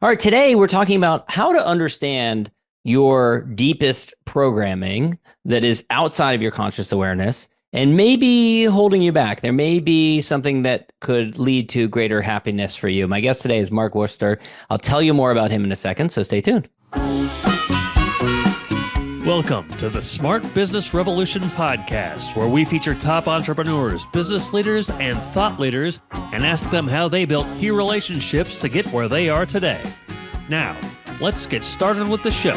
All right, today we're talking about how to understand your deepest programming that is outside of your conscious awareness and maybe holding you back. There may be something that could lead to greater happiness for you. My guest today is Mark Worcester. I'll tell you more about him in a second, so stay tuned. Welcome to the Smart Business Revolution podcast, where we feature top entrepreneurs, business leaders, and thought leaders and ask them how they built key relationships to get where they are today. Now, let's get started with the show.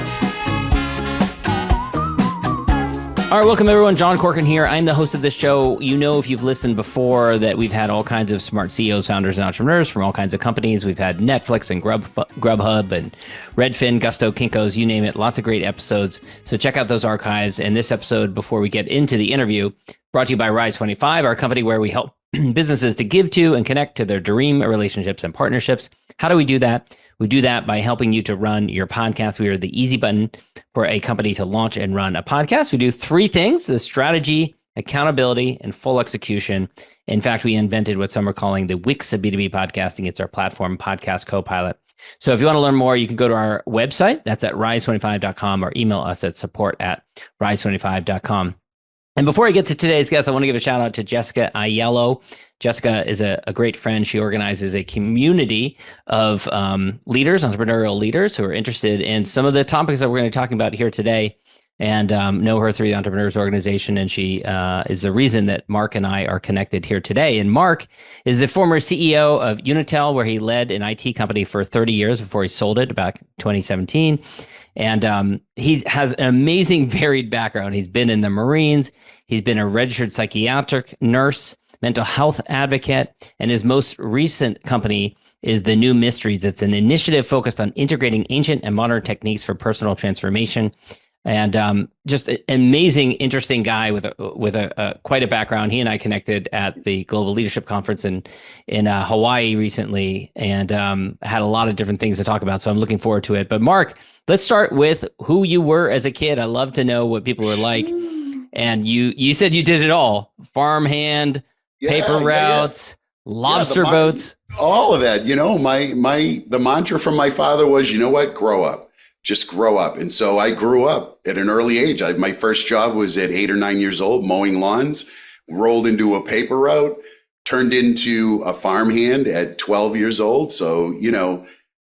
All right, welcome everyone. John Corcoran here. I'm the host of this show. You know, if you've listened before, that we've had all kinds of smart CEOs, founders, and entrepreneurs from all kinds of companies. We've had Netflix and Grubhub and Redfin, Gusto, Kinko's, you name it. Lots of great episodes. So check out those archives. And this episode, before we get into the interview, brought to you by Rise 25, our company where we help businesses to give to and connect to their dream relationships and partnerships. How do we do that? We do that by helping you to run your podcast. We are the easy button for a company to launch and run a podcast. We do three things: the strategy, accountability, and full execution. In fact, we invented what some are calling the Wix of B2B podcasting. It's our platform, Podcast Copilot. So if you want to learn more, you can go to our website. That's at rise25.com, or email us at support@rise25.com. And before I get to today's guest, I want to give a shout out to Jessica Aiello. Jessica is a great friend. She organizes a community of leaders, entrepreneurial leaders who are interested in some of the topics that we're going to be talking about here today, and know her through the Entrepreneurs Organization. And she is the reason that Mark and I are connected here today. And Mark is the former CEO of Unitel, where he led an IT company for 30 years before he sold it back in 2017. And he has an amazing, varied background. He's been in the Marines. He's been a registered psychiatric nurse, mental health advocate, and his most recent company is The New Mysteries. It's an initiative focused on integrating ancient and modern techniques for personal transformation. And just an amazing, interesting guy with a quite a background. He and I connected at the Global Leadership Conference in Hawaii recently, and had a lot of different things to talk about. So I'm looking forward to it. But Mark, let's start with who you were as a kid. I love to know what people were like. And you said you did it all: farmhand, paper routes, lobster boats, all of that. You know, the mantra from my father was, you know what, grow up. Just grow up. And so I grew up at an early age. My first job was at 8 or 9 years old, mowing lawns, rolled into a paper route, turned into a farmhand at 12 years old. So, you know,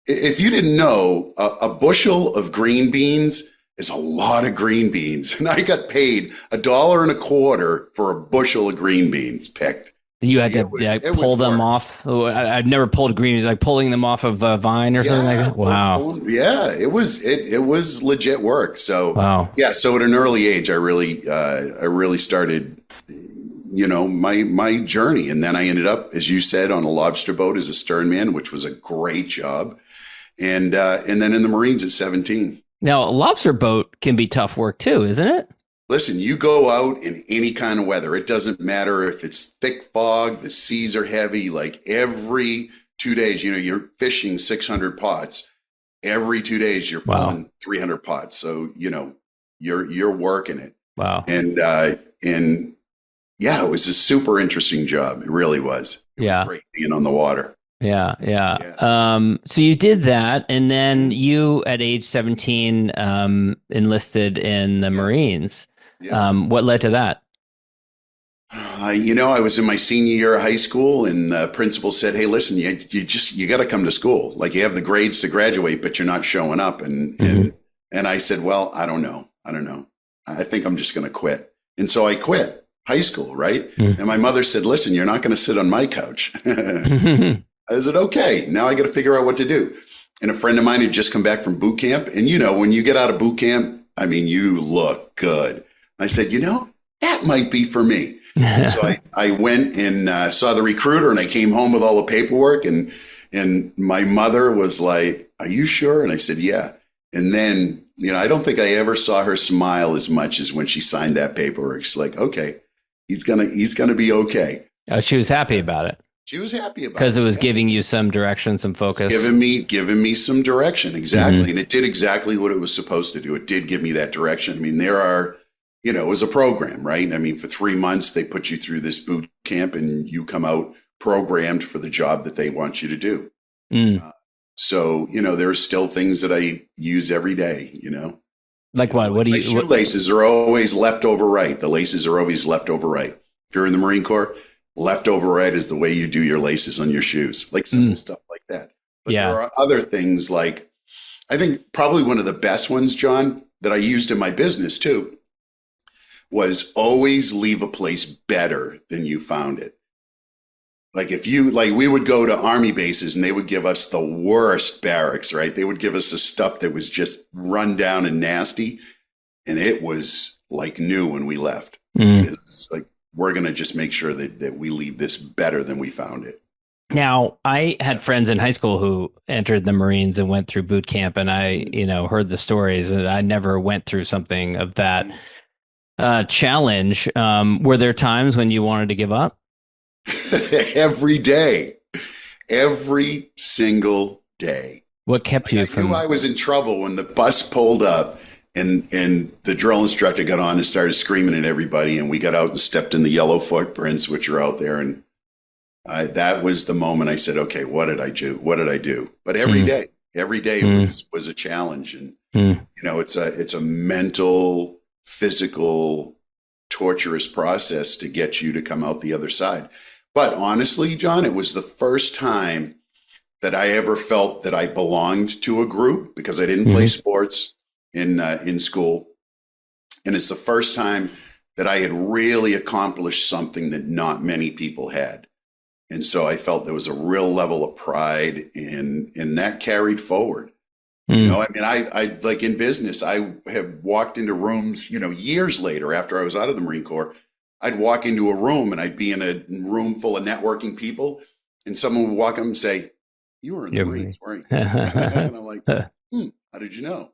if you didn't know, a bushel of green beans is a lot of green beans. And I got paid $1.25 for a bushel of green beans picked. You had to pull them off. I've never pulled green, like pulling them off of a vine or something like that. Wow. It was legit work. So wow. Yeah. So at an early age, I really started, you know, my journey. And then I ended up, as you said, on a lobster boat as a sternman, which was a great job. And then in the Marines at 17. Now, a lobster boat can be tough work too, isn't it? Listen, you go out in any kind of weather. It doesn't matter if it's thick fog, the seas are heavy, like every 2 days, you know, you're fishing 600 pots. Every 2 days, you're pulling 300 pots. So, you know, you're working it. Wow. And yeah, it was a super interesting job. It really was. It was great being on the water. Yeah. So you did that, and then you, at age 17, enlisted in the Marines. Yeah. What led to that? You know, I was in my senior year of high school, and the principal said, "Hey, listen, you got to come to school. Like, you have the grades to graduate, but you're not showing up." And I said, "Well, I don't know. I think I'm just going to quit." And so I quit high school, right? And my mother said, "Listen, you're not going to sit on my couch." I said, "Okay, now I got to figure out what to do." And a friend of mine had just come back from boot camp. And, you know, when you get out of boot camp, I mean, you look good. I said, you know, that might be for me. So I went and saw the recruiter, and I came home with all the paperwork. And my mother was like, "Are you sure?" And I said, "Yeah." And then, you know, I don't think I ever saw her smile as much as when she signed that paperwork. She's like, "Okay, he's gonna be okay." Oh, she was happy about it. She was happy about it. Because it was giving you some direction, some focus. Giving me some direction. Exactly. And it did exactly what it was supposed to do. It did give me that direction. I mean, you know, it was a program, right? I mean, for 3 months, they put you through this boot camp, and you come out programmed for the job that they want you to do. So, there are still things that I use every day. Like what? What do My you? shoelaces are always left over right. The laces are always left over right. If you're in the Marine Corps, left over right is the way you do your laces on your shoes, like simple stuff like that. But Yeah. there are other things like, I think probably one of the best ones, John, that I used in my business too, was always leave a place better than you found it. Like we would go to army bases and they would give us the worst barracks, right? They would give us the stuff that was just run down and nasty. And it was like new when we left. It's like, we're going to just make sure that we leave this better than we found it. Now, I had friends in high school who entered the Marines and went through boot camp, and I, heard the stories, and I never went through something of that challenge. Were there times when you wanted to give up? Every day, every single day. What kept you from? I knew I was in trouble when the bus pulled up and the drill instructor got on and started screaming at everybody, and we got out and stepped in the yellow footprints, which are out there, and that was the moment I said, okay, what did I do? What did I do? But every day was a challenge. And, it's a mental, physical, torturous process to get you to come out the other side. But honestly, John, it was the first time that I ever felt that I belonged to a group, because I didn't play sports in school. And it's the first time that I had really accomplished something that not many people had. And so I felt there was a real level of pride and that carried forward. I like in business, I have walked into rooms, years later after I was out of the Marine Corps, I'd walk into a room and I'd be in a room full of networking people, and someone would walk up and say, "You were in the Marines, weren't you?" And I'm like, how did you know?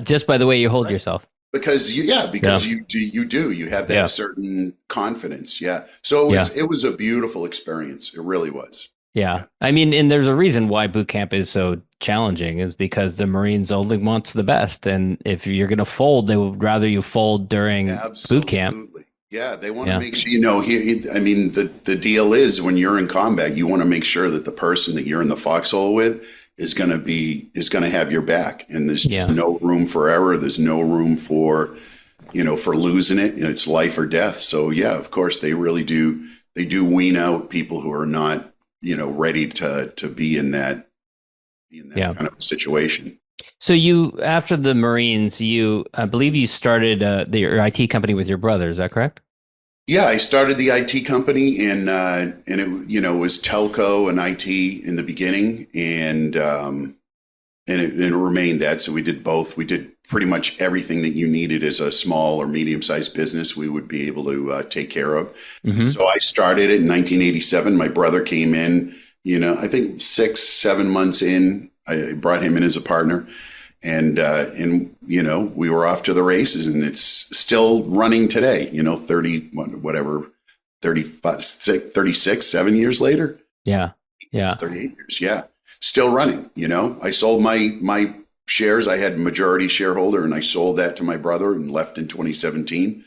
Just by the way you hold yourself. Because you have that certain confidence. Yeah. So it was a beautiful experience. It really was. Yeah. I mean, and there's a reason why boot camp is so challenging, is because the Marines only wants the best. And if you're going to fold, they would rather you fold during boot camp. Yeah. They want to make sure, the deal is when you're in combat, you want to make sure that the person that you're in the foxhole with is going to have your back, and there's just no room for error. There's no room for losing it. And it's life or death. So of course they really do. They do wean out people who are not, ready to be in that kind of situation. So you, after the Marines, I believe you started your IT company with your brother. Is that correct? Yeah, I started the IT company, and it was telco and IT in the beginning, and it remained that. So we did both. We did pretty much everything that you needed as a small or medium-sized business. We would be able to take care of. So I started it in 1987. My brother came in. I think 6-7 months in, I brought him in as a partner. And we were off to the races, and it's still running today, 36, 7 years later. Yeah. 38 years. Yeah. Still running, I sold my shares. I had majority shareholder, and I sold that to my brother and left in 2017.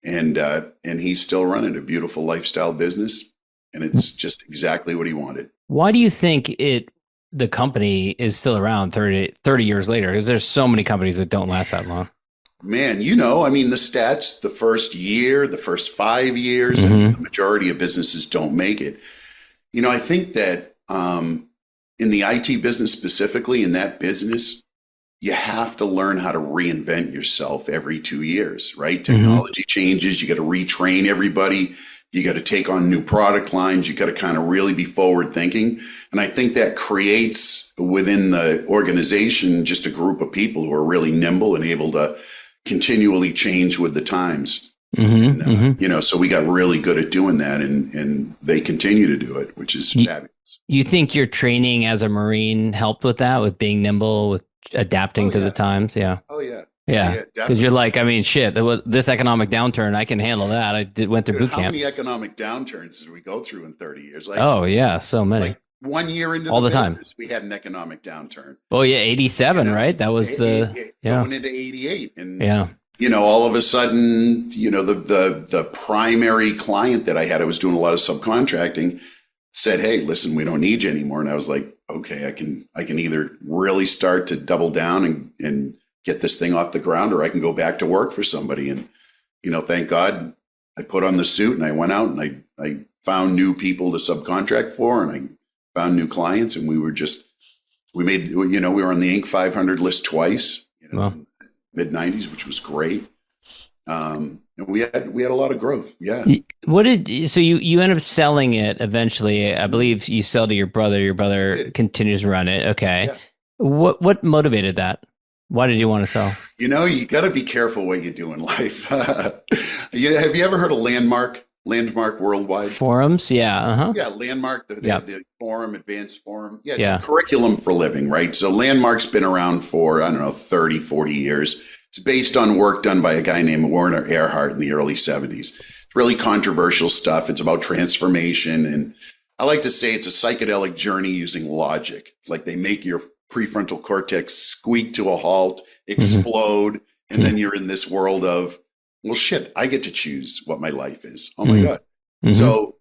And he's still running a beautiful lifestyle business, and it's just exactly what he wanted. Why do you think the company is still around 30 years later? Because there's so many companies that don't last that long. Man, the stats, the first year, the first 5 years, the majority of businesses don't make it. I think that in the IT business specifically, in that business, you have to learn how to reinvent yourself every 2 years, right? Technology changes. You got to retrain everybody. You got to take on new product lines. You got to kind of really be forward thinking. And I think that creates within the organization just a group of people who are really nimble and able to continually change with the times. So we got really good at doing that, and they continue to do it, which is fabulous. You think your training as a Marine helped with that, with being nimble, with adapting to the times? Yeah. Oh, yeah. Yeah, because you're like, shit, this economic downturn, I can handle that. Went through boot camp. How many economic downturns did we go through in 30 years? So many. Like 1 year into all the time, business, we had an economic downturn. Oh yeah, 87, right? That was going into 88, and all of a sudden, the primary client that I had, I was doing a lot of subcontracting. said, "Hey, listen, we don't need you anymore." And I was like, "Okay, I can either really start to double down and get this thing off the ground, or I can go back to work for somebody." And thank God I put on the suit and I went out and I found new people to subcontract for, and I found new clients, and we were we were on the Inc. 500 list twice, Wow. in the mid '90s, which was great. And we had a lot of growth. Yeah. So you end up selling it eventually. I believe you sell to your brother. Your brother continues to run it. Okay. Yeah. What motivated that? Why did you want to sell? You got to be careful what you do in life. Have you ever heard of Landmark? Landmark Worldwide Forums? Yeah. Uh-huh. Yeah, Landmark, the forum, advanced forum. Yeah, it's Yeah. a curriculum for living, right? So Landmark's been around for, I don't know, 30, 40 years. It's based on work done by a guy named Werner Erhard in the early 70s. It's really controversial stuff. It's about transformation. And I like to say it's a psychedelic journey using logic. Like they make your prefrontal cortex squeak to a halt, explode, and then you're in this world of, well, shit, I get to choose what my life is. Oh my God. So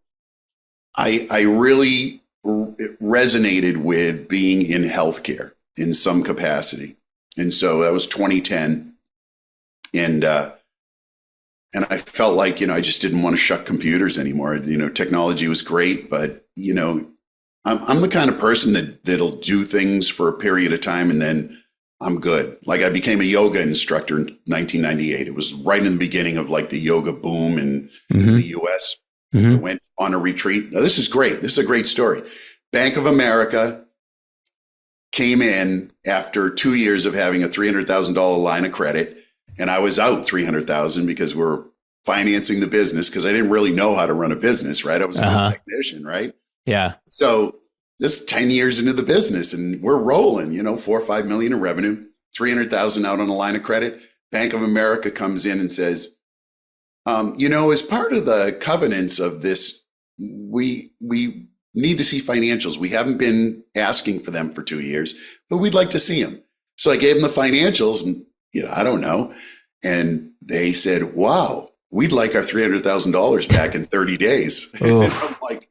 I really resonated with being in healthcare in some capacity. And so that was 2010. And I felt like, I just didn't want to shuck computers anymore. Technology was great, but, I'm the kind of person that'll do things for a period of time and then I'm good. Like I became a yoga instructor in 1998. It was right in the beginning of like the yoga boom in the US. I went on a retreat. Now this is great. This is a great story. Bank of America came in after 2 years of having a $300,000 line of credit. And I was out $300,000 because we're financing the business because I didn't really know how to run a business, right? I was a good technician, right? Yeah. So this is 10 years into the business and we're rolling, 4 or 5 million in revenue, 300,000 out on a line of credit. Bank of America comes in and says, as part of the covenants of this, we need to see financials. We haven't been asking for them for 2 years, but we'd like to see them. So I gave them the financials and, I don't know. And they said, wow, we'd like our $300,000 back in 30 days. And I'm like,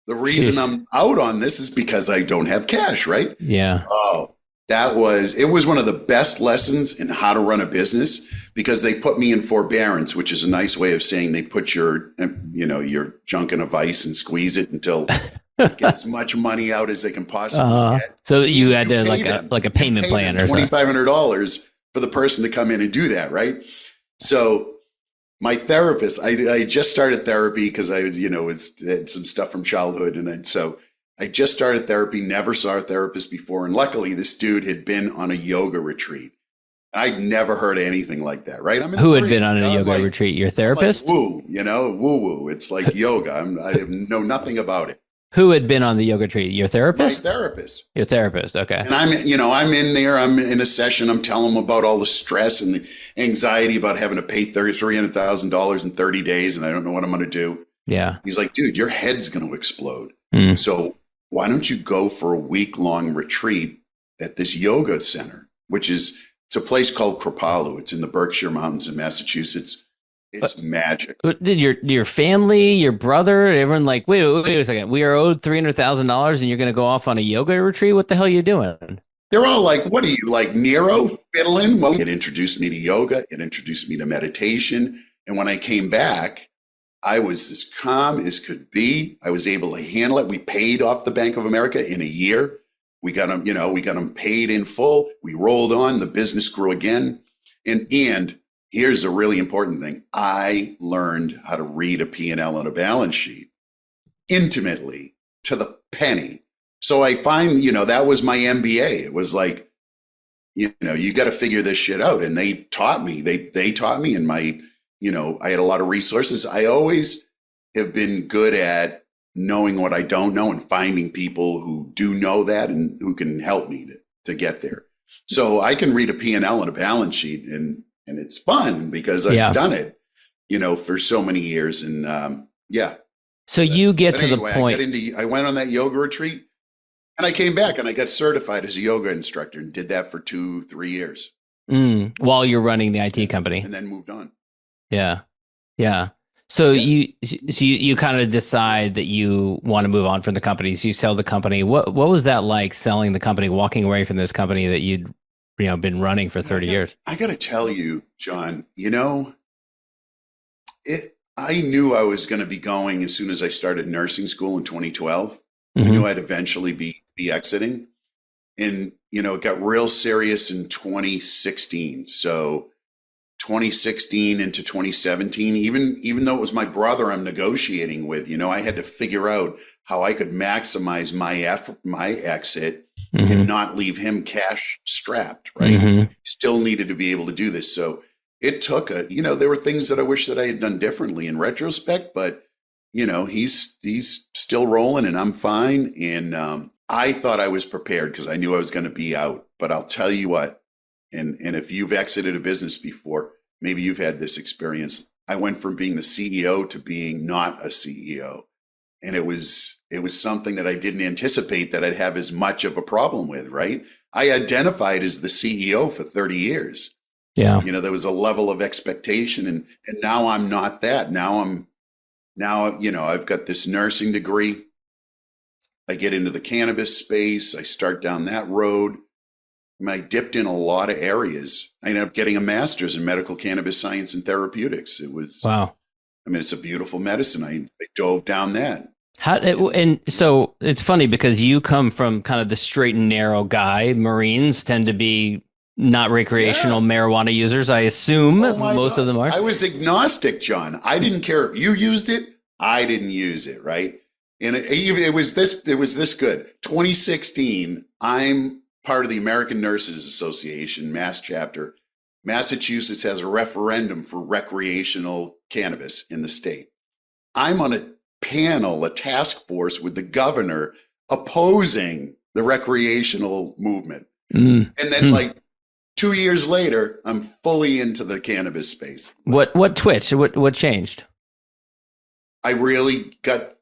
the reason I'm out on this is because I don't have cash, right? Yeah. Oh, it was one of the best lessons in how to run a business because they put me in forbearance, which is a nice way of saying they put your junk in a vice and squeeze it until you get as much money out as they can possibly get. So you had to like a payment plan or something. $2,500 for the person to come in and do that, right? So my therapist, I just started therapy because I was, had some stuff from childhood. So I just started therapy, never saw a therapist before. And luckily this dude had been on a yoga retreat. I'd never heard anything like that, right? Who had been on a yoga retreat? Your therapist? Woo, woo. It's like yoga. I know nothing about it. Who had been on the yoga retreat? Your therapist? My therapist. Your therapist. Okay. And I'm in there. I'm in a session. I'm telling them about all the stress and the anxiety about having to pay $300,000 in 30 days, and I don't know what I'm going to do. Yeah. He's like, dude, your head's going to explode. So why don't you go for a week-long retreat at this yoga center, it's a place called Kripalu. It's in the Berkshire Mountains in Massachusetts. It's magic. Did your family, your brother, everyone like, wait a second, we are owed $300,000 and you're going to go off on a yoga retreat? What the hell are you doing? They're all like, what are you, like Nero fiddling? Well, it introduced me to yoga. It introduced me to meditation. And when I came back, I was as calm as could be. I was able to handle it. We paid off the Bank of America in a year. We got them paid in full. We rolled on. The business grew again. And here's a really important thing. I learned how to read a P&L and a balance sheet intimately to the penny. So I find, that was my MBA. It was like, you got to figure this shit out. And they taught me, they taught me, and my, I had a lot of resources. I always have been good at knowing what I don't know and finding people who do know that and who can help me to get there. So I can read a P&L and a balance sheet and it's fun because I've done it, for so many years. And So you get to the point. I went on that yoga retreat and I came back and I got certified as a yoga instructor and did that for 2-3 years. While you're running the IT company. And then moved on. Yeah. Yeah. So Yeah. you kind of decide that you want to move on from the company. So you sell the company. What was that like, selling the company, walking away from this company that you'd been running for And I 30 gotta, years? I gotta tell you, John, I knew I was going to be going as soon as I started nursing school in 2012. I knew Hmm. I'd eventually be exiting. And, it got real serious in 2016. So 2016 into 2017, even though it was my brother I'm negotiating with, I had to figure out how I could maximize my exit and Hmm. not leave him cash strapped, right? Hmm. Still needed to be able to do this. So it took there were things that I wish that I had done differently in retrospect, but he's still rolling and I'm fine. And I thought I was prepared because I knew I was going to be out. But I'll tell you what, and if you've exited a business before, maybe you've had this experience. I went from being the CEO to being not a CEO. And it was something that I didn't anticipate that I'd have as much of a problem with, right? I identified as the CEO for 30 years. Yeah. There was a level of expectation and now I'm not that. I've got this nursing degree. I get into the cannabis space. I start down that road. I dipped in a lot of areas. I ended up getting a master's in medical cannabis science and therapeutics. Wow. It's a beautiful medicine. I dove down that. And so it's funny because you come from kind of the straight and narrow guy. Marines tend to be not recreational Yeah. marijuana users. I assume Oh my most of God. them are. I was agnostic, John. I didn't care if you used it. I didn't use it, right? And it was this good. 2016, I'm part of the American Nurses Association, Mass chapter. Massachusetts has a referendum for recreational cannabis in the state. I'm on a panel, a task force with the governor opposing the recreational movement. Mm. And then like 2 years later, I'm fully into the cannabis space. What twitched? What changed? I really got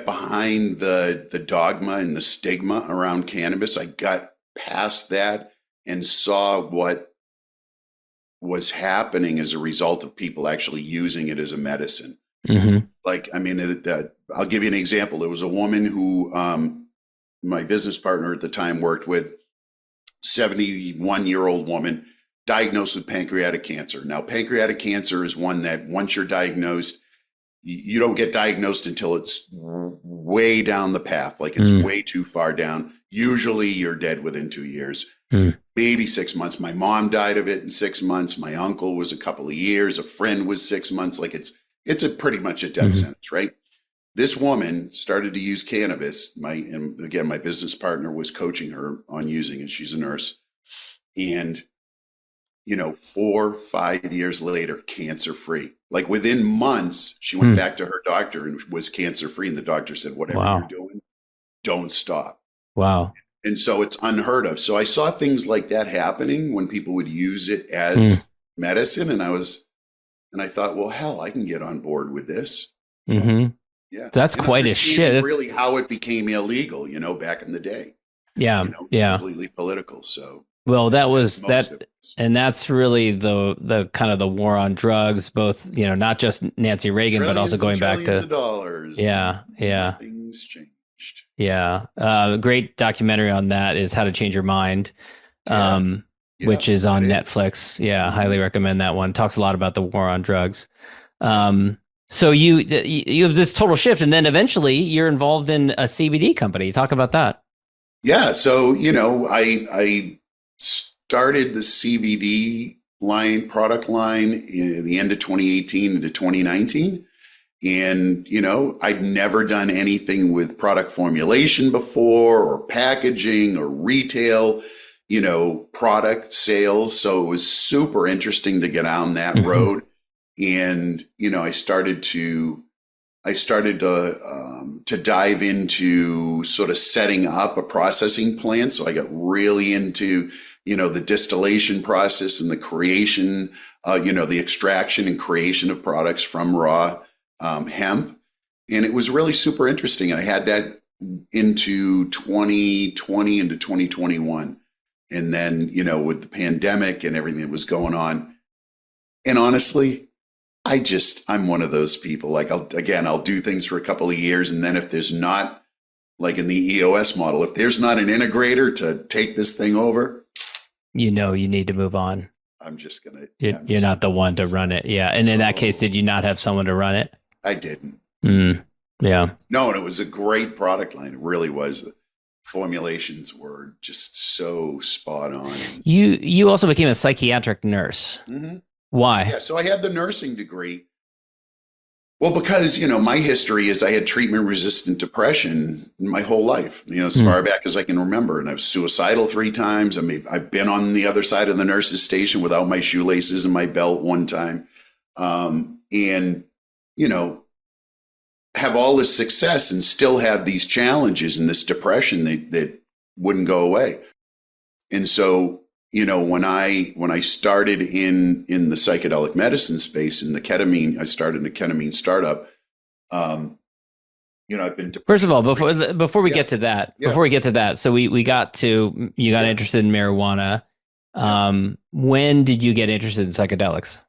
behind the dogma and the stigma around cannabis. I got past that and saw what was happening as a result of people actually using it as a medicine. Mm-hmm. I'll give you an example. There was a woman who my business partner at the time worked with, 71-year-old woman, diagnosed with pancreatic cancer. Now, pancreatic cancer is one that once you're diagnosed, you don't get diagnosed until it's way down the path, like it's way too far down. Usually you're dead within 2 years, maybe 6 months. My mom died of it in 6 months. My uncle was a couple of years. A friend was 6 months. Like it's pretty much a death sentence, right? This woman started to use cannabis. My business partner was coaching her on using it. She's a nurse. And 4-5 years later, cancer free. Like within months, she went back to her doctor and was cancer free. And the doctor said, whatever you're doing, don't stop. Wow. And so it's unheard of. So I saw things like that happening when people would use it as medicine. And I thought, well, hell, I can get on board with this. Mm-hmm. Yeah. That's and quite a shift. Really how it became illegal, back in the day. Yeah. Yeah. Completely political. So. Well, that was that, and that's really the kind of the war on drugs, both, not just Nancy Reagan, but also going back to dollars. Yeah. Yeah. Things changed. Yeah. Great documentary on that is How to Change Your Mind, which is on Netflix. Yeah. Highly recommend that one. Talks a lot about the war on drugs. So you have this total shift, and then eventually you're involved in a CBD company. Talk about that. Yeah. So, I started the CBD product line in the end of 2018 into 2019. And, I'd never done anything with product formulation before or packaging or retail, product sales. So it was super interesting to get on that road. And, I started to dive into sort of setting up a processing plant. So I got really into, the distillation process and the creation, the extraction and creation of products from raw hemp. And it was really super interesting. And I had that into 2020 into 2021. And then, with the pandemic and everything that was going on. And honestly, I'm one of those people. Like I'll do things for a couple of years. And then if there's not, like in the EOS model, if there's not an integrator to take this thing over, you need to move on. I'm just going to, you're not the one to run it. Yeah. And in that case, did you not have someone to run it? I didn't. Yeah. No, and it was a great product line. It really was. The formulations were just so spot on. You also became a psychiatric nurse. Mm-hmm. Why? Yeah, so I had the nursing degree. Well, because, my history is I had treatment-resistant depression my whole life, as far back as I can remember. And I was suicidal 3 times. I've been on the other side of the nurse's station without my shoelaces and my belt one time. And, have all this success and still have these challenges and this depression that wouldn't go away. And so, when I started in the psychedelic medicine space, in the ketamine, I started a ketamine startup. I've been first of all, before we get to that, so you got interested in marijuana. When did you get interested in psychedelics?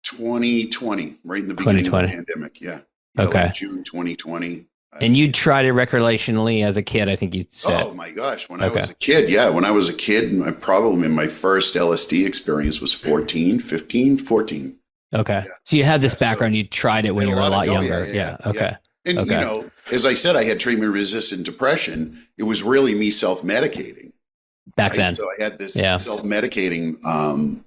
2020, right in the beginning of the pandemic. Yeah. Okay. Like June 2020. And you tried it recreationally as a kid, I think you said. Oh my gosh. When I was a kid, my first LSD experience was 14. Okay. Yeah. So you had this background, you tried it when you were a lot younger. Yeah. Okay. And, as I said, I had treatment resistant depression. It was really me self-medicating. Back then. So I had this self-medicating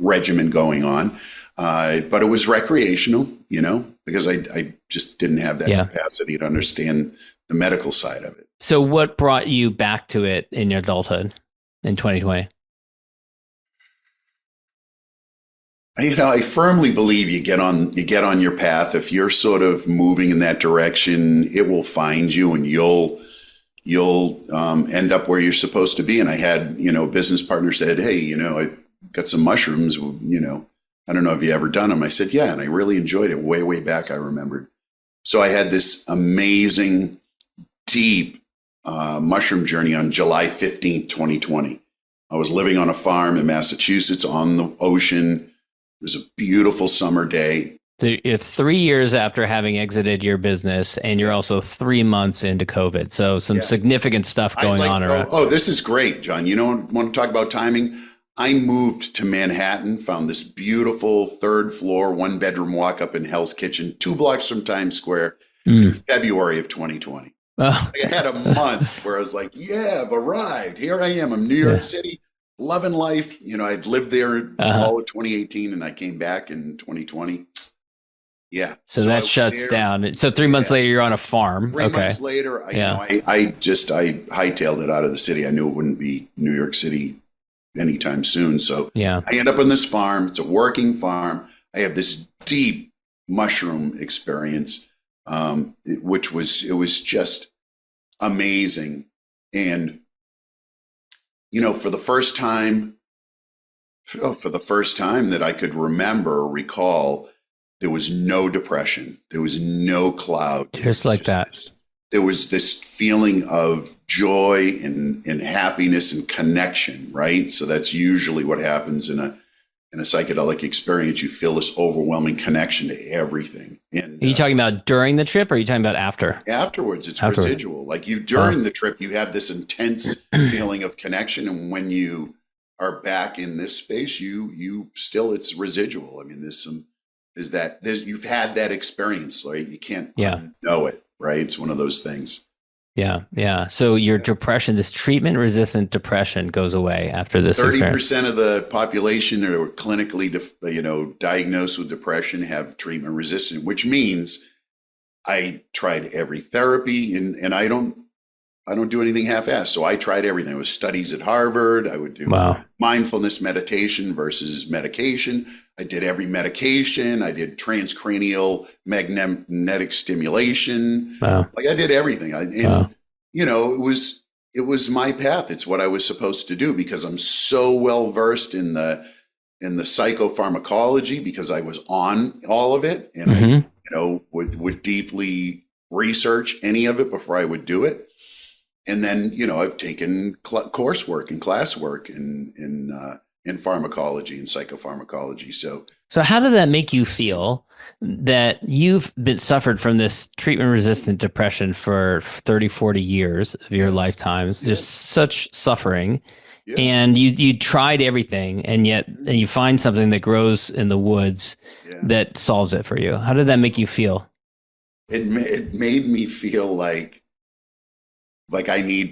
regimen going on. But it was recreational, because I just didn't have that capacity to understand the medical side of it. So what brought you back to it in your adulthood in 2020? I firmly believe you get on your path. If you're sort of moving in that direction, it will find you and you'll end up where you're supposed to be. And I had, a business partner said, hey, I've got some mushrooms, I don't know if you ever done them. I said, yeah. And I really enjoyed it way back. I remembered. So I had this amazing, deep mushroom journey on July 15th, 2020. I was living on a farm in Massachusetts on the ocean. It was a beautiful summer day. So you're 3 years after having exited your business, and you're also 3 months into COVID. So some significant stuff going on around. Oh, this is great, John. Want to talk about timing? I moved to Manhattan, found this beautiful 3rd floor, 1-bedroom walk up in Hell's Kitchen, 2 blocks from Times Square in February of 2020. I had a month where I was like, yeah, I've arrived. Here I am. I'm New York City, loving life. I'd lived there all of 2018 and I came back in 2020. Yeah. So that shuts down. So 3 months later, you're on a farm. 3 months later, I hightailed it out of the city. I knew it wouldn't be New York City anytime soon. So I end up on this farm. It's a working farm. I have this deep mushroom experience, which was just amazing. And, for the first time that I could remember or recall, there was no depression. There was no cloud. Just like that. There was this feeling of joy and happiness and connection, right? So that's usually what happens in a psychedelic experience. You feel this overwhelming connection to everything. And are you talking about during the trip, or are you talking about after? Afterwards, it's residual. Like during the trip, you have this intense feeling of connection, and when you are back in this space, you still, it's residual. I mean, you've had that experience, right? You can't know it. Right. It's one of those things. Yeah. Yeah. So your depression, this treatment resistant depression goes away after this. 30% of the population who are clinically, diagnosed with depression have treatment resistant, which means I tried every therapy and I don't do anything half-assed. So I tried everything. It was studies at Harvard. I would do mindfulness meditation versus medication. I did every medication. I did transcranial magnetic stimulation. Wow. Like I did everything. It was my path. It's what I was supposed to do because I'm so well versed in the psychopharmacology because I was on all of it and I would deeply research any of it before I would do it. And then, I've taken coursework and classwork in pharmacology and psychopharmacology. So So how did that make you feel that you've been suffered from this treatment resistant depression for 30, 40 years of your Yeah. lifetimes, Yeah. just such suffering, Yeah. and you tried everything, and yet and you find something that grows in the woods Yeah. that solves it for you. How did that make you feel? It made me feel like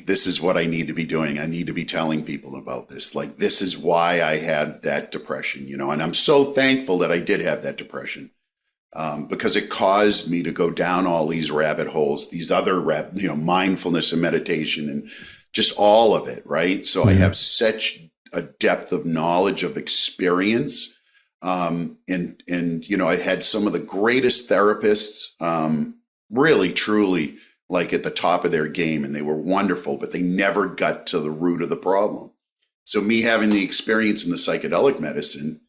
this is what I need to be doing. I need to be telling people about this. Like, this is why I had that depression, and I'm so thankful that I did have that depression, because it caused me to go down all these rabbit holes, these other mindfulness and meditation and just all of it. Right. So I have such a depth of knowledge, of experience. And I had some of the greatest therapists, really, truly, like at the top of their game, and they were wonderful, but they never got to the root of the problem. So me having the experience in the psychedelic medicine,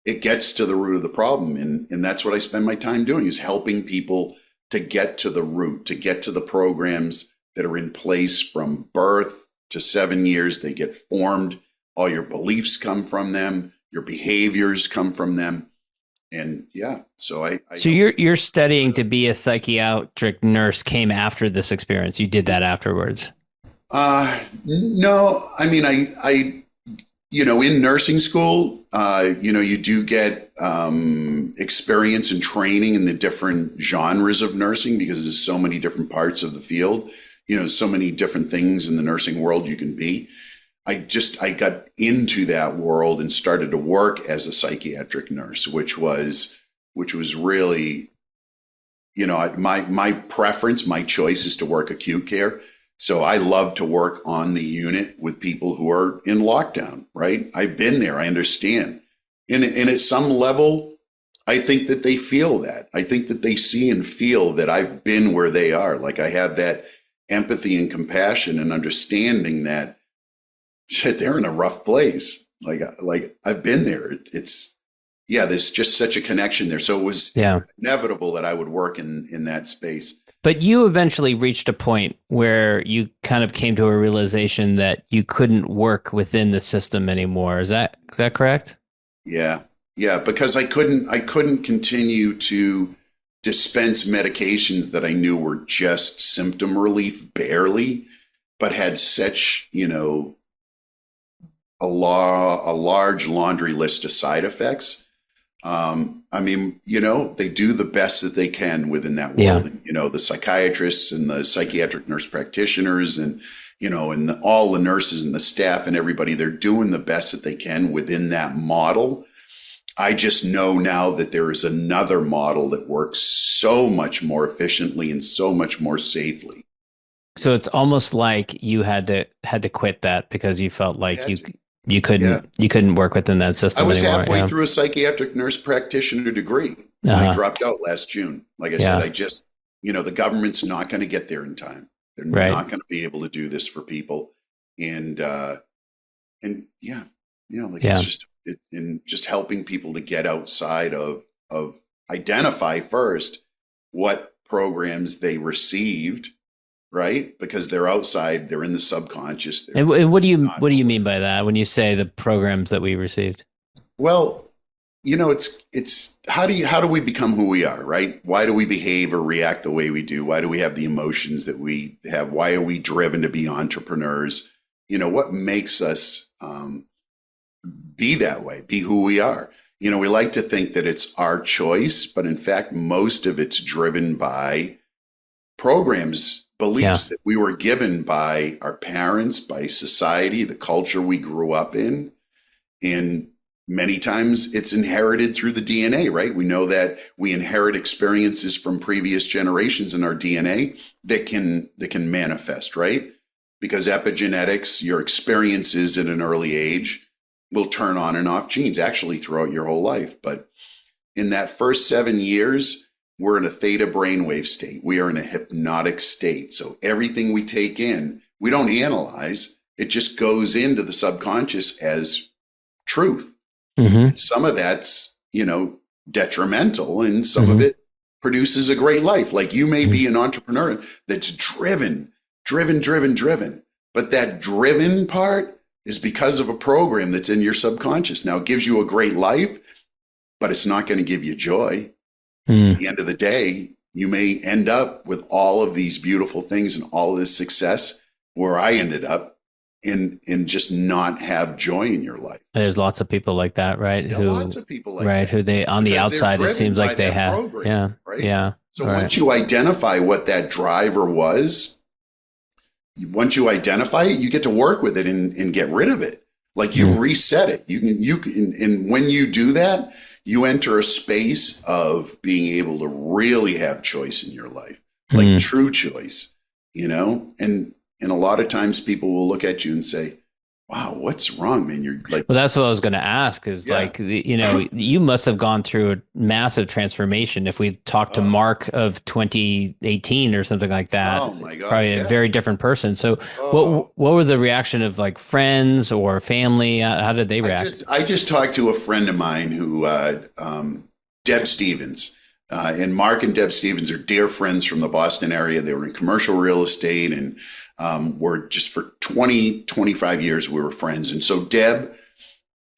it gets to the root of the problem. And that's what I spend my time doing, is helping people to get to the root, to get to the programs that are in place from birth to 7 years. They get formed. All your beliefs come from them. Your behaviors come from them. And so So you're studying to be a psychiatric nurse came after this experience. You did that afterwards. No, I mean, I in nursing school, you do get experience and training in the different genres of nursing, because there's so many different parts of the field, so many different things in the nursing world you can be. I got into that world and started to work as a psychiatric nurse, which was really, my preference, my choice is to work acute care. So I love to work on the unit with people who are in lockdown, right? I've been there. I understand. And at some level, I think that they feel that. I think that they see and feel that I've been where they are. Like, I have that empathy and compassion and understanding that shit, they're in a rough place. Like I've been there. There's just such a connection there. So it was inevitable that I would work in that space. But you eventually reached a point where you kind of came to a realization that you couldn't work within the system anymore. Is that correct? Yeah. Yeah. Because I couldn't continue to dispense medications that I knew were just symptom relief, barely, but had such, a large laundry list of side effects. I mean, they do the best that they can within that world. Yeah. And, the psychiatrists and the psychiatric nurse practitioners and, and all the nurses and the staff and everybody, they're doing the best that they can within that model. I just know now that there is another model that works so much more efficiently and so much more safely. So it's almost like you had to quit that because you felt like you couldn't work within that system anymore. I was anymore. halfway through a psychiatric nurse practitioner degree. I dropped out last June. Like I said, I just, the government's not going to get there in time. They're not going to be able to do this for people. And it's just helping people to get outside of identify first what programs they received. Right, because they're outside, they're in the subconscious. And what do you mean by that when you say the programs that we received? Well, it's how do we become who we are, right? Why do we behave or react the way we do? Why do we have the emotions that we have? Why are we driven to be entrepreneurs? What makes us be that way, be who we are? We like to think that it's our choice, but in fact, most of it's driven by programs, beliefs that we were given by our parents, by society, the culture we grew up in. And many times it's inherited through the DNA, right? We know that we inherit experiences from previous generations in our DNA that can manifest, right? Because epigenetics, your experiences at an early age will turn on and off genes actually throughout your whole life. But in that first 7 years, we're in a theta brainwave state. We are in a hypnotic state. So everything we take in, we don't analyze. It just goes into the subconscious as truth. And some of that's, detrimental, and some of it produces a great life. Like, you may be an entrepreneur that's driven. But that driven part is because of a program that's in your subconscious. Now, it gives you a great life, but it's not going to give you joy. Mm. At the end of the day, you may end up with all of these beautiful things and all this success where I ended up and just not have joy in your life. There's lots of people like that, right? Yeah, Who, lots of people like right, that. who they on the Because they're outside it driven seems by like they that have. program, Yeah. right? Yeah. So Right. once you identify what that driver was, once you identify it, you get to work with it and get rid of it. Like you reset it. You can, and when you do that, you enter a space of being able to really have choice in your life, like true choice, and a lot of times people will look at you and say, wow, what's wrong, man? You're like, Well, that's what I was going to ask is Yeah. like, you must have gone through a massive transformation. If we talk to Mark of 2018 or something like that, oh my gosh, probably a very different person. So what was the reaction of like friends or family? How did they react? I just talked to a friend of mine who, Deb Stevens, and Mark and Deb Stevens are dear friends from the Boston area. They were in commercial real estate and were just for 20, 25 years, we were friends. And so Deb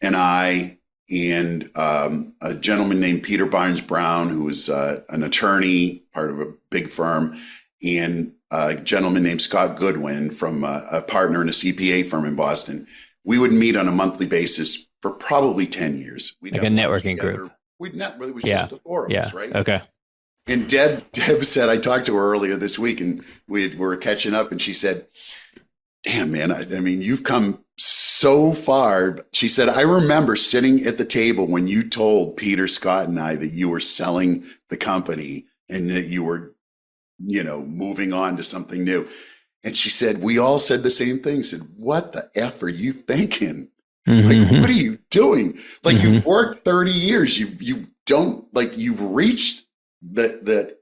and I and a gentleman named Peter Barnes Brown, who was an attorney, part of a big firm, and a gentleman named Scott Goodwin from a partner in a CPA firm in Boston. We would meet on a monthly basis for probably 10 years. We'd Like a networking group. It was just the four of us, right? Okay. And Deb said, I talked to her earlier this week and we were catching up and she said, damn, man, I mean, you've come so far. She said, I remember sitting at the table when you told Peter, Scott, and I that you were selling the company and that you were, moving on to something new. And she said, we all said the same thing. Said, what the F are you thinking? Like, what are you doing? Like, you've worked 30 years. You've reached the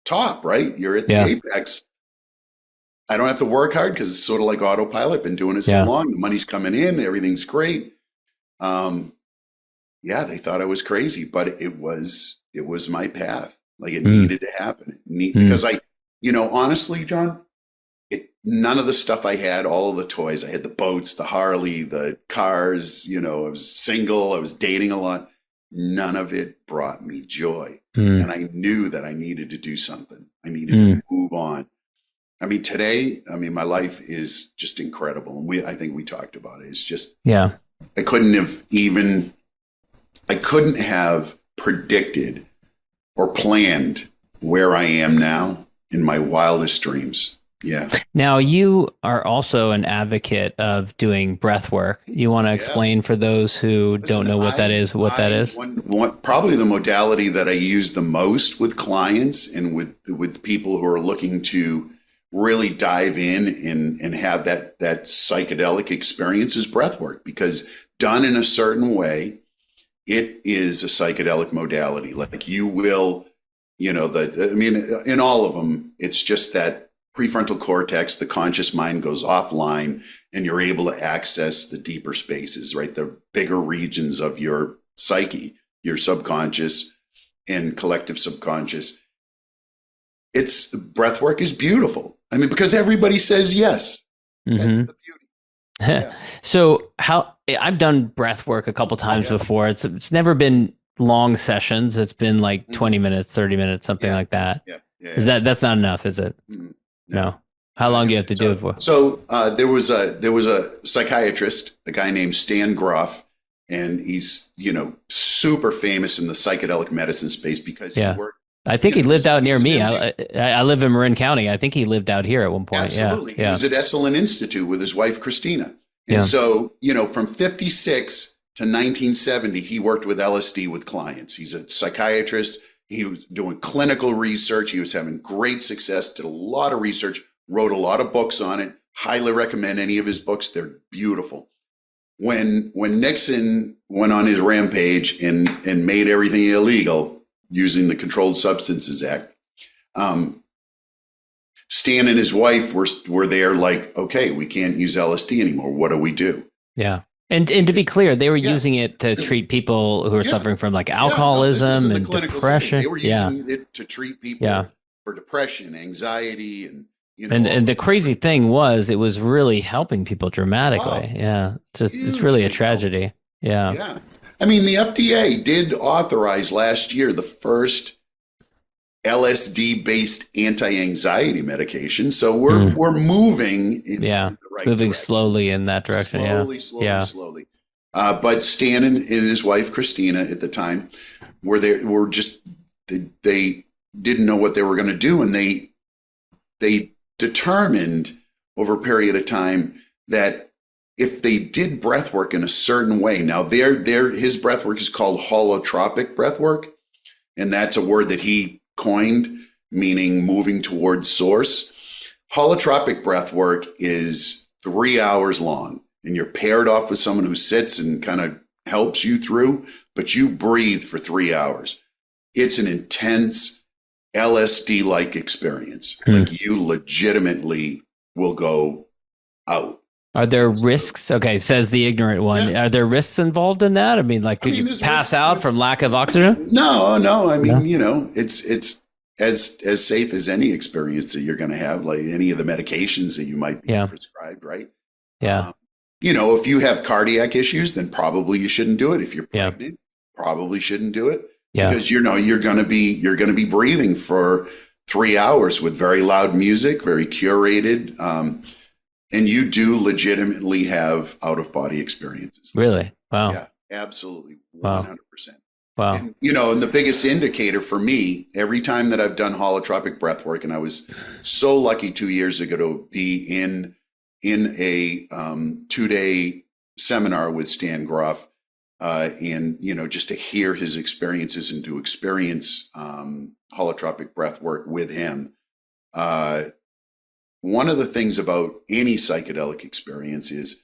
top, right? You're at the apex. I don't have to work hard because it's sort of like autopilot. Been doing it so long. The money's coming in. Everything's great. They thought I was crazy, but it was my path. Like it needed to happen. Because honestly, John, none of the stuff I had, all of the toys, I had the boats, the Harley, the cars, I was single, I was dating a lot. None of it brought me joy. And I knew that I needed to do something. I needed to move on. I mean, today, my life is just incredible. And I think we talked about it. It's just, I couldn't have predicted or planned where I am now in my wildest dreams. Yeah. Now, you are also an advocate of doing breath work. You want to explain for those who don't know what that is, that is? Probably the modality that I use the most with clients and with people who are looking to really dive in and have that psychedelic experience is breath work, because done in a certain way, it is a psychedelic modality. Like you will, in all of them, it's just that prefrontal cortex, the conscious mind goes offline and you're able to access the deeper spaces, right? The bigger regions of your psyche, your subconscious and collective subconscious. Breath work is beautiful. Because everybody says yes. That's the beauty. Yeah. So I've done breath work a couple times before. It's never been long sessions. It's been like 20 minutes, 30 minutes, something like that. That's not enough, is it? No. How long do you have to do it for? So there was a psychiatrist, a guy named Stan Groff, and he's super famous in the psychedelic medicine space because he worked. I think he lived out near me. I live in Marin County. I think he lived out here at one point. Absolutely. He was at Esalen Institute with his wife, Christina. And so, from 56 to 1970, he worked with LSD with clients. He's a psychiatrist. He was doing clinical research. He was having great success, did a lot of research, wrote a lot of books on it. Highly recommend any of his books. They're beautiful. When Nixon went on his rampage and made everything illegal using the Controlled Substances Act, Stan and his wife were there like, okay, we can't use LSD anymore. What do we do? Yeah. And to be clear, they were using it to treat people who are suffering from like alcoholism and depression. Setting. They were using it to treat people for depression, anxiety, and and the crazy thing was it was really helping people dramatically. It's really a tragedy. Yeah. I mean, the FDA did authorize last year the first LSD-based anti-anxiety medication. So we're moving in the right moving direction. Slowly in that direction. Slowly. But Stan and his wife Christina at the time were just they didn't know what they were going to do, and they determined over a period of time that if they did breath work in a certain way, now his breath work is called holotropic breath work, and that's a word that he coined, meaning moving towards source. Holotropic breath work is 3 hours long, and you're paired off with someone who sits and kind of helps you through, but you breathe for 3 hours. It's an intense LSD-like experience. Like, you legitimately will go out. Are there risks? Okay, says the ignorant one. Yeah. Are there risks involved in that? I mean, like, could you pass out from lack of oxygen? No. I mean, it's as safe as any experience that you're going to have, like any of the medications that you might be prescribed, right? Yeah. If you have cardiac issues, then probably you shouldn't do it. If you're pregnant, probably shouldn't do it. Yeah. Because you're going to be breathing for 3 hours with very loud music, very curated. And you do legitimately have out-of-body experiences. Really? Wow. Yeah, absolutely. 100%. Wow. And, and the biggest indicator for me, every time that I've done holotropic breath work, and I was so lucky 2 years ago to be in a 2-day seminar with Stan Groff, and, just to hear his experiences and to experience holotropic breath work with him. One of the things about any psychedelic experience is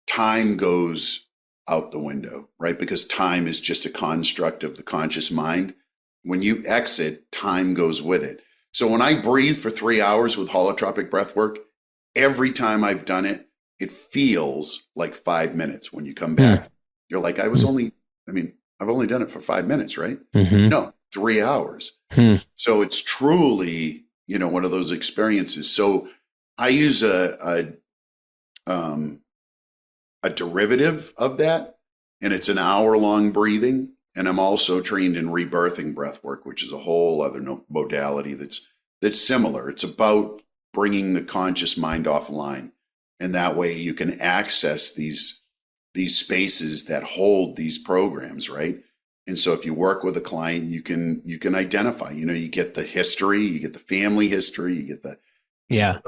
time goes out the window, right? Because time is just a construct of the conscious mind. When you exit, time goes with it. So when I breathe for 3 hours with holotropic breath work, every time I've done it, it feels like 5 minutes. When you come back, you're like, I've only done it for 5 minutes, right? No, 3 hours. So it's truly, one of those experiences. So I use a derivative of that, and it's an hour-long breathing. And I'm also trained in rebirthing breath work, which is a whole other modality that's similar. It's about bringing the conscious mind offline, and that way you can access these spaces that hold these programs, right? And so if you work with a client, you can identify, you get the history, you get the family history, you get the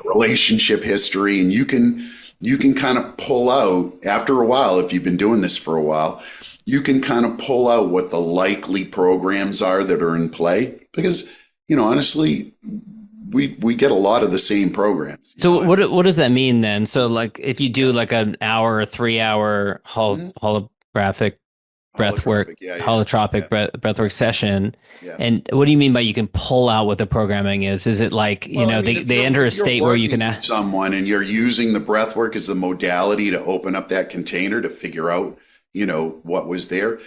relationship history, and you can kind of pull out, after a while, if you've been doing this for a while, you can kind of pull out what the likely programs are that are in play, because, honestly, we get a lot of the same programs. So what does that mean then? So like if you do like an hour or 3 hour holographic holotropic breathwork session. Yeah. And what do you mean by you can pull out what the programming is? Is it like, they enter a state where you can ask someone and you're using the breathwork as the modality to open up that container to figure out, what was there.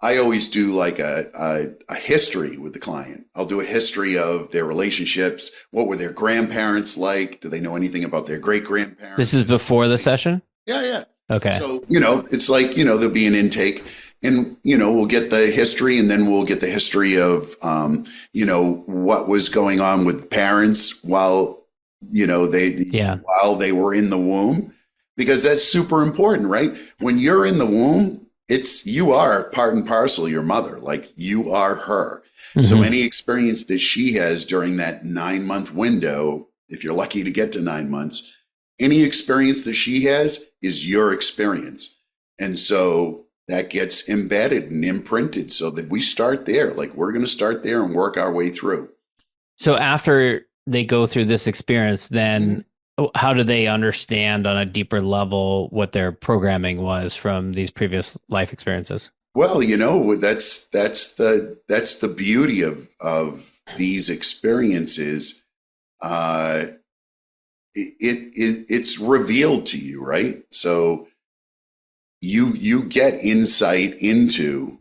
I always do like a history with the client. I'll do a history of their relationships. What were their grandparents like? Do they know anything about their great grandparents? This is before the session? Yeah. Okay. So, it's like, there'll be an intake. And, we'll get the history, and then we'll get the history of, what was going on with parents while they were in the womb, because that's super important, right? When you're in the womb, you are part and parcel your mother, like you are her. Mm-hmm. So any experience that she has during that 9-month window, if you're lucky to get to 9 months, any experience that she has is your experience. And so that gets embedded and imprinted, so that we start there. Like, we're going to start there and work our way through. So after they go through this experience, then how do they understand on a deeper level what their programming was from these previous life experiences? Well, that's the beauty of these experiences. It's revealed to you, right? So you get insight into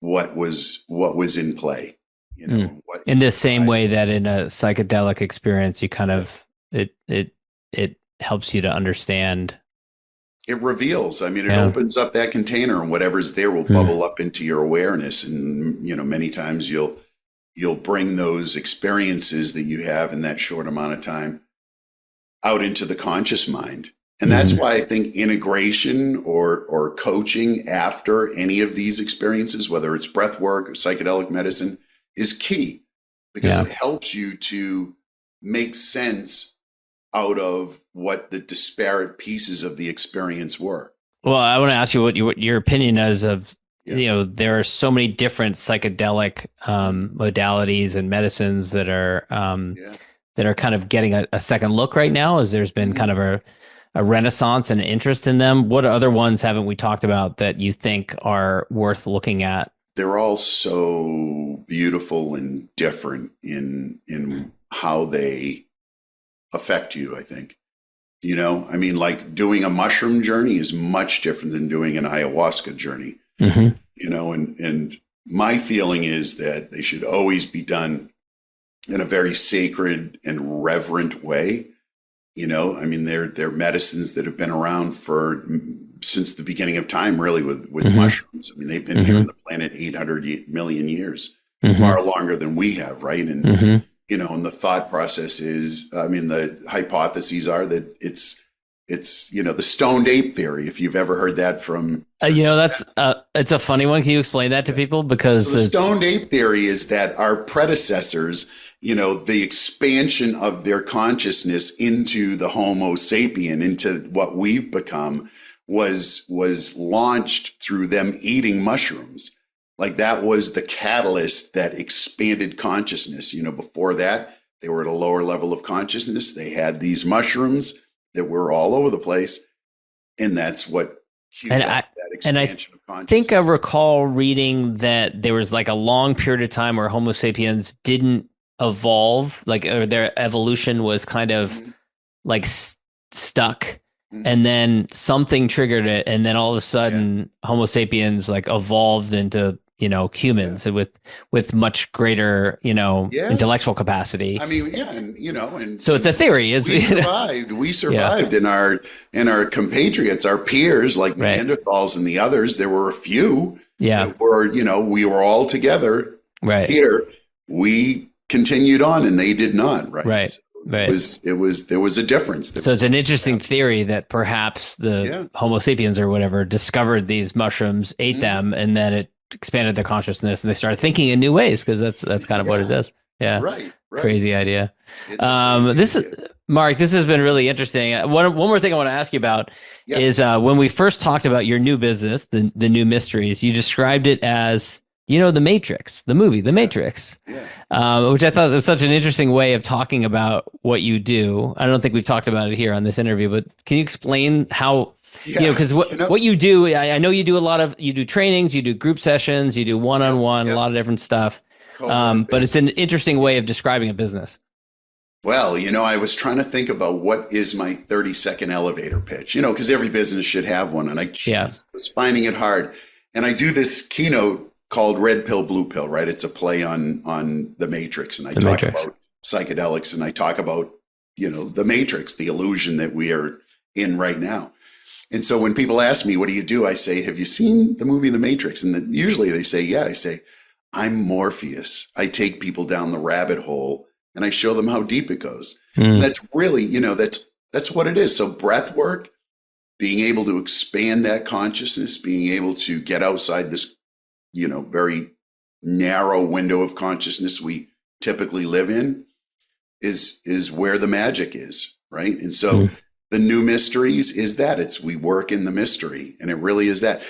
what was in play, in the same way that in a psychedelic experience, you kind of it helps you to understand it reveals. I mean, it Yeah. opens up that container, and whatever's there will Mm. bubble up into your awareness. And many times you'll bring those experiences that you have in that short amount of time out into the conscious mind. And that's Mhm. why I think integration or coaching after any of these experiences, whether it's breath work or psychedelic medicine, is key, because Yeah. it helps you to make sense out of what the disparate pieces of the experience were. Well, I want to ask you what your opinion is of, Yeah. there are so many different psychedelic modalities and medicines Yeah. that are kind of getting a second look right now, as there's been Mhm. kind of a renaissance and interest in them. What other ones haven't we talked about that you think are worth looking at? They're all so beautiful and different in how they affect you, I think. I mean, like doing a mushroom journey is much different than doing an ayahuasca journey. Mm-hmm. And my feeling is that they should always be done in a very sacred and reverent way. I mean, they're medicines that have been around since the beginning of time, really, with Mm-hmm. mushrooms. I mean, they've been here on the planet 800 million years, Mm-hmm. far longer than we have, right? And Mm-hmm. and the thought process is, I mean, the hypotheses are that it's the Stoned Ape theory, if you've ever heard that from. That's it's a funny one. Can you explain that to people? Because So the Stoned Ape theory is that our predecessors, the expansion of their consciousness into the Homo sapien, into what we've become, was launched through them eating mushrooms. Like that was the catalyst that expanded consciousness. Before that, they were at a lower level of consciousness. They had these mushrooms that were all over the place, and that's what cued up that expansion of consciousness. I think I recall reading that there was like a long period of time where Homo sapiens didn't evolve, or their evolution was kind of like stuck, and then something triggered it, and then all of a sudden Homo sapiens like evolved into humans with much greater intellectual capacity. I mean, and so it's a theory. We survived, and our compatriots, our peers, like Right. Neanderthals and the others. There were a few. Yeah. That were we were all together. Right. Here we continued on, and they did not. Right. Right. So Right. there was a difference. So it's an interesting theory that perhaps the Homo sapiens or whatever discovered these mushrooms, ate them, and then it expanded their consciousness, and they started thinking in new ways, because that's kind of what it is. Yeah. Right. Crazy idea. It's a crazy idea. Mark, this has been really interesting. One more thing I want to ask you about is when we first talked about your new business, the New Mysteries, you described it as, The Matrix, the movie, The Matrix, which I thought was such an interesting way of talking about what you do. I don't think we've talked about it here on this interview, but can you explain how, because what you do, I know you do trainings, you do group sessions, you do one-on-one, a lot of different stuff. But it's an interesting way of describing a business. Well, I was trying to think about what is my 30-second elevator pitch, because every business should have one. And I was finding it hard. And I do this keynote called Red Pill, Blue Pill, right? It's a play on The Matrix. And I talk about psychedelics, and I talk about, the Matrix, the illusion that we are in right now. And so when people ask me, what do you do? I say, have you seen the movie The Matrix? And then usually they say, yeah. I say, I'm Morpheus. I take people down the rabbit hole, and I show them how deep it goes. And that's really, that's what it is. So breath work, being able to expand that consciousness, being able to get outside this, very narrow window of consciousness we typically live in, is where the magic is, right? And so the New Mysteries is that. We work in the mystery, and it really is that.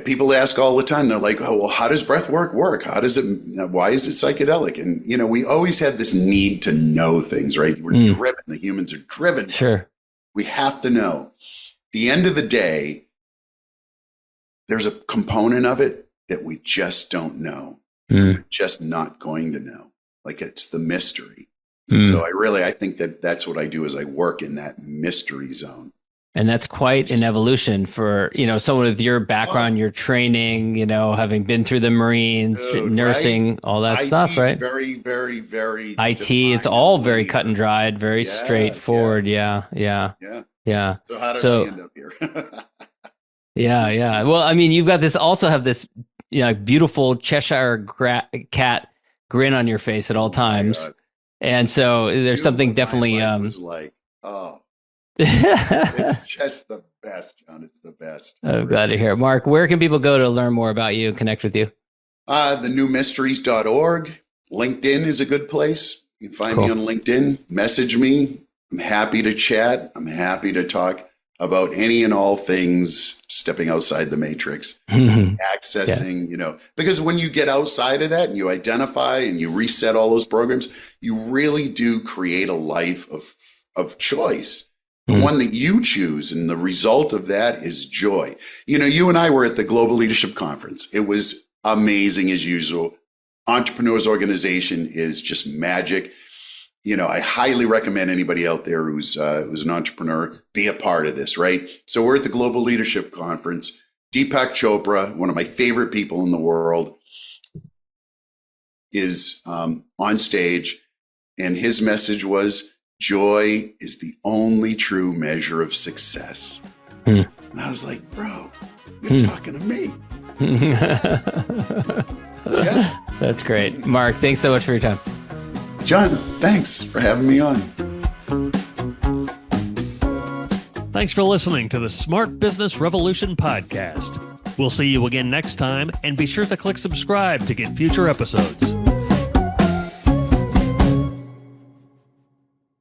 People ask all the time, they're like, oh, well, how does breath work? Why is it psychedelic? And, we always have this need to know things, right? We're driven. The humans are driven. Sure. We have to know. At the end of the day, there's a component of it that we just don't know. We're just not going to know. Like, it's the mystery. So I think that's what I do, is I work in that mystery zone. And that's quite an evolution for, someone with your background, your training, having been through the Marines, nursing, all that stuff, right? Very, very, very IT, it's all very cut and dried, very straightforward. Yeah. Yeah. So how did So I end up here? yeah. Well, I mean, you've got this, also have this, beautiful Cheshire cat grin on your face at all times. And so there's something definitely, It was like, oh, it's just the best, John. It's the best. I'm glad to hear it. Mark, where can people go to learn more about you and connect with you? thenewmysteries.org. LinkedIn is a good place. You can find me on LinkedIn, message me. I'm happy to chat. I'm happy to talk about any and all things stepping outside the matrix, accessing, because when you get outside of that and you identify and you reset all those programs, you really do create a life of choice, the one that you choose. And the result of that is joy. You and I were at the Global Leadership Conference. It was amazing as usual. Entrepreneurs Organization is just magic. I highly recommend anybody out there who's an entrepreneur be a part of this, right? So we're at the Global Leadership Conference. Deepak Chopra, one of my favorite people in the world, is on stage, and his message was, joy is the only true measure of success. And I was like, bro, you're talking to me. Yeah. That's great. Mark, thanks so much for your time. John, thanks for having me on. Thanks for listening to the Smart Business Revolution podcast. We'll see you again next time, and be sure to click subscribe to get future episodes.